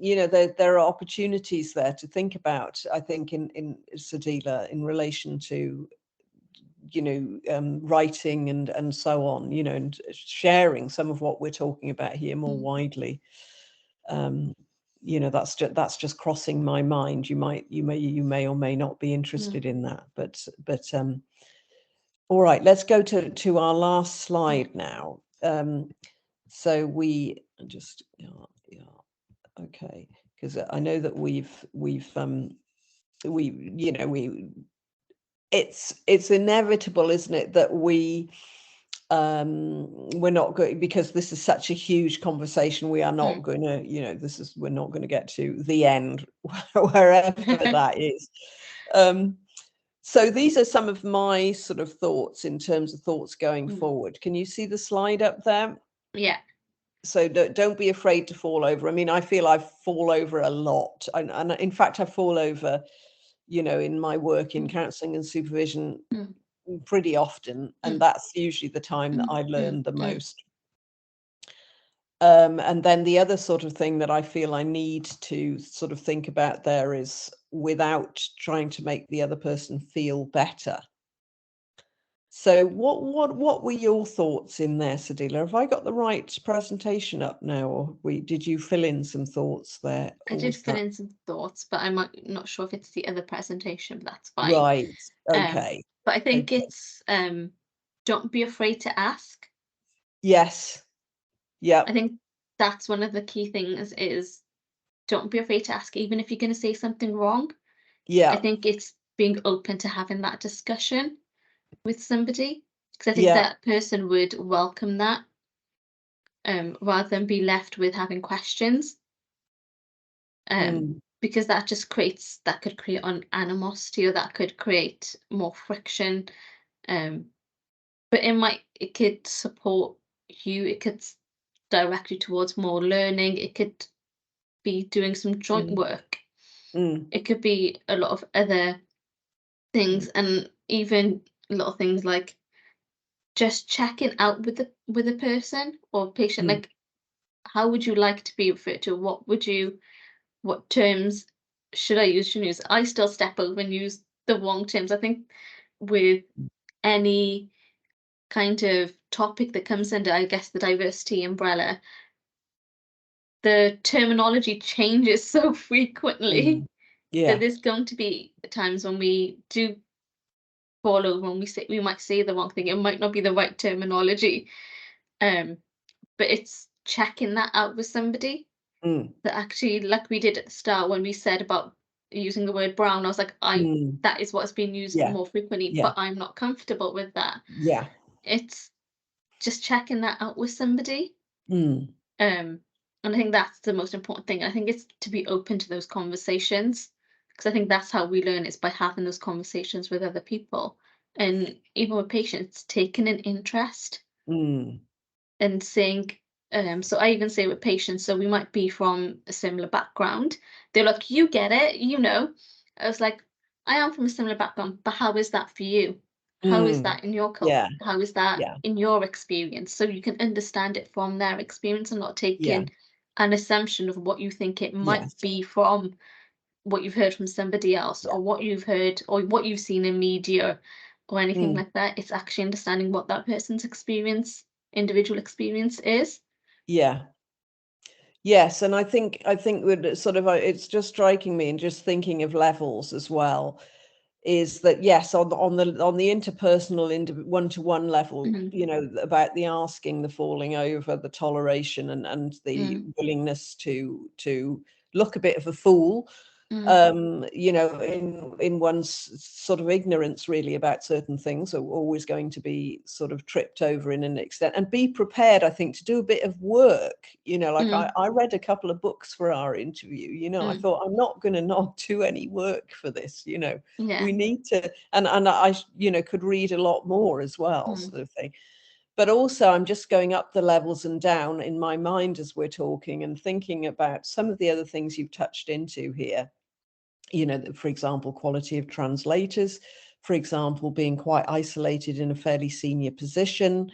there are opportunities there to think about, I think, in Sadila, in relation to writing and so on, and sharing some of what we're talking about here more widely. That's just crossing my mind. You may or may not be interested in that, but all right, let's go to our last slide now. So we just okay, because I know that it's inevitable, isn't it, that we're not going, because this is such a huge conversation, we are not going to we're not going to get to the end wherever that is. So these are some of my sort of thoughts in terms of thoughts going forward. Can you see the slide up there? Yeah. So don't be afraid to fall over. I mean, I feel I fall over a lot, and in fact I fall over in my work in counselling and supervision pretty often, and that's usually the time that I learn the most. And then the other sort of thing that I feel I need to sort of think about there is, without trying to make the other person feel better. So what were your thoughts in there, Sadila? Have I got the right presentation up now, or did you fill in some thoughts there? I did fill in some thoughts, but I'm not sure if it's the other presentation, but that's fine. Right. Okay. But I think it's don't be afraid to ask. Yes. Yeah. I think that's one of the key things, is don't be afraid to ask, even if you're going to say something wrong. Yeah. I think it's being open to having that discussion with somebody, because I think that person would welcome that, rather than be left with having questions, because that could create animosity, or that could create more friction, but it could support you, it could direct you towards more learning, it could be doing some joint work, it could be a lot of other things, and even a lot of things like just checking out with the person or patient, like, how would you like to be referred to? What terms should I use? Shouldn't use? I still step over and use the wrong terms. I think with any kind of topic that comes under, I guess, the diversity umbrella, the terminology changes so frequently that there's going to be times when we do fall over, when we might say the wrong thing. It might not be the right terminology, but it's checking that out with somebody. That actually, like we did at the start when we said about using the word brown, I was like, that is what's being used more frequently, but I'm not comfortable with that. Yeah. It's just checking that out with somebody. And I think that's the most important thing. I think it's to be open to those conversations, because I think that's how we learn, is by having those conversations with other people, and even with patients, taking an interest and saying, so I even say with patients, so we might be from a similar background, they're like, you get it, I was like, I am from a similar background, but how is that for you? How is that in your culture? How is that in your experience? So you can understand it from their experience, and not taking an assumption of what you think it might be from what you've heard from somebody else, or what you've heard, or what you've seen in media, or anything like that. It's actually understanding what that person's individual experience is. Yes, and I think we're sort of, it's just striking me, and just thinking of levels as well, is that yes, on the interpersonal, one-to-one level, about the asking, the falling over, the toleration, and the willingness to look a bit of a fool, in one's sort of ignorance really about certain things, are always going to be sort of tripped over in an extent, and be prepared, I think, to do a bit of work, I read a couple of books for our interview, I thought, I'm not going to not do any work for this, we need to, and I could read a lot more as well, sort of thing. But also, I'm just going up the levels and down in my mind as we're talking, and thinking about some of the other things you've touched into here. For example, quality of translators, for example, being quite isolated in a fairly senior position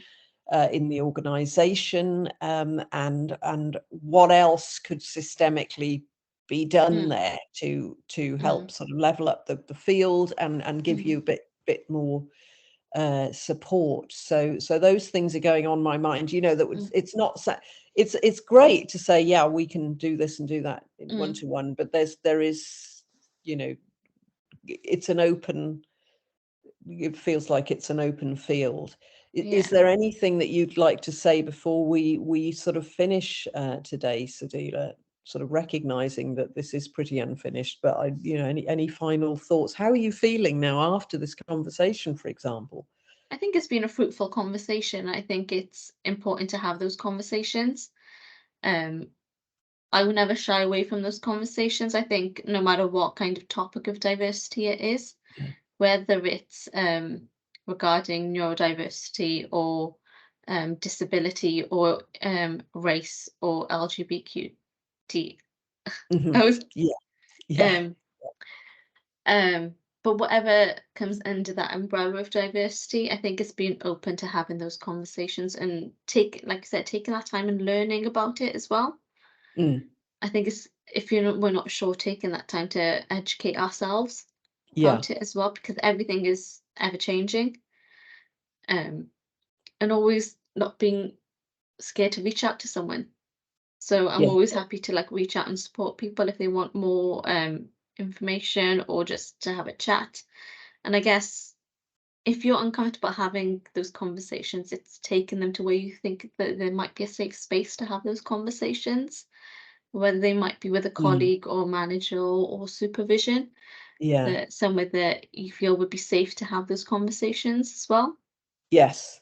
in the organization, and what else could systemically be done there to help sort of level up the field and give you a bit more support. So those things are going on my mind. That it's not it's great to say, yeah, we can do this and do that in one-to-one, but there is, it's an open. It feels like it's an open field. Is there anything that you'd like to say before we sort of finish today, Sadila? Sort of recognizing that this is pretty unfinished, but any final thoughts? How are you feeling now after this conversation, for example? I think it's been a fruitful conversation. I think it's important to have those conversations. I will never shy away from those conversations. I think no matter what kind of topic of diversity it is, whether it's regarding neurodiversity or disability or race or LGBTQ. But whatever comes under that umbrella of diversity, I think it's being open to having those conversations and like I said, taking that time and learning about it as well. I think it's, if we're not sure, taking that time to educate ourselves about it as well, because everything is ever changing. And always not being scared to reach out to someone. So I'm always happy to like reach out and support people if they want more information or just to have a chat. And I guess if you're uncomfortable having those conversations, it's taking them to where you think that there might be a safe space to have those conversations, whether they might be with a colleague or manager or supervision. That somewhere that you feel would be safe to have those conversations as well. Yes.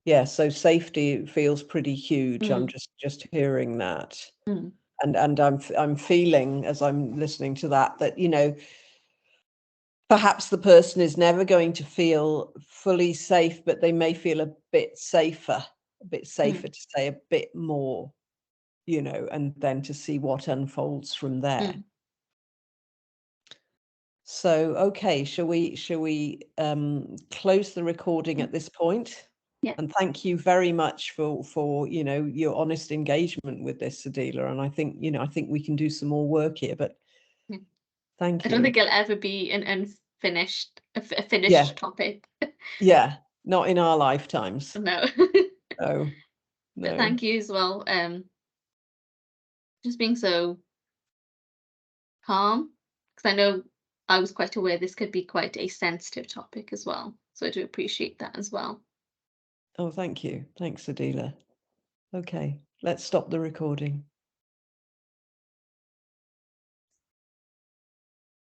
Yeah, so safety feels pretty huge. I'm just hearing that. And I'm feeling, as I'm listening to that, perhaps the person is never going to feel fully safe, but they may feel a bit safer to say a bit more, and then to see what unfolds from there. So, okay, shall we close the recording at this point? Yeah. And thank you very much for your honest engagement with this, Sadila. And I think we can do some more work here. But thank you. I don't think it'll ever be an unfinished a finished topic. Yeah, not in our lifetimes. No. No. But thank you as well. Just being so calm, because I know I was quite aware this could be quite a sensitive topic as well. So I do appreciate that as well. Oh, thank you. Thanks, Sadila. Okay, let's stop the recording.